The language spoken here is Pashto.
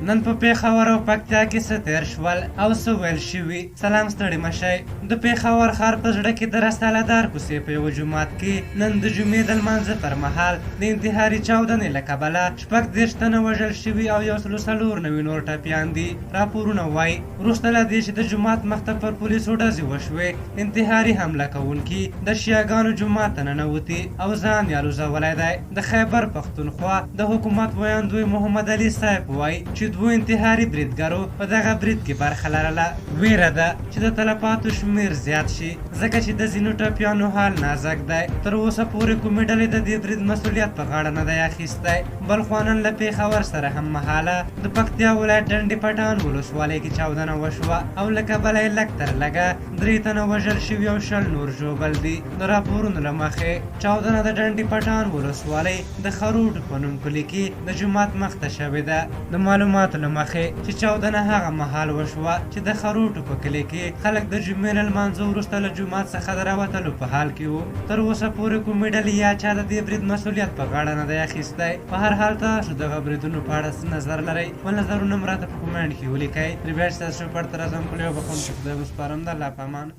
نن په پېښور او پکتیا کې څه تېر شول او څه ویل شوي. سلام ستړي مه شئ. د پېښور ښار په زړه کې د رساله دار کوڅې په یوه جومات کې نن د جمعې د لمانځه پر مهال د انتحاري چاودنې له کبله 36 تنه وژل شوي او 104 نور ټپیان دي. راپورونه وایي وروسته له دې چې د جومات مخته پر پولیسو ډزې وشوې، انتحاري حمله کوونکي د شیعهګانو جومات ته ننوتي او ځان یې الوزولی دی. د خیبر پښتونخوا د حکومت ویاندوی محمد علي صاحب وایي چې دوه انتحاري بریدګرو په دغه برید کې برخه لرله. ویره ده چې د تلفاتو شمېر زیات شي ځکه چې د ځینو ټپیانو حال نازک دی. تر اوسه پورې کومې ډلې د دې برید مسؤلیت په غاړه نه دی اخیستی. بل خوا نن له پېښور سره هم مهاله د پکتیا ولایت ډنډې پټان ولسوالۍ کې چاودنه وشوه او له کبله یې لږ تر لږه 3 تنه وژل شوي او 20 نور ژوبل دي. د راپورونو له مخې چاودنه د ډنډې پټان ولسوالۍ د خروډ په نوم کلي کې د جومات مخته شوې ده. د معلوماتو له مخې چې چاودنه هغه مهال وشوه چې د خروټو په کلي کې خلک د جمعې له لمانځه وروسته له جومات څخه د راوتلو په حال کې وو. تر اوسه پورې کومې ډلې یا چا د دې برید مسؤلیت په غاړه نه دی اخیستی. په هر حال تاسو دغه بریدونو په اړه څه نظر لرئ؟ خپل نظرونه هم راته په کومنټ کې ولیکئ. تر بیا چې تاسو پر ته راځم، خپل یو بخښونکی خدای وسپارم. د الله په امان.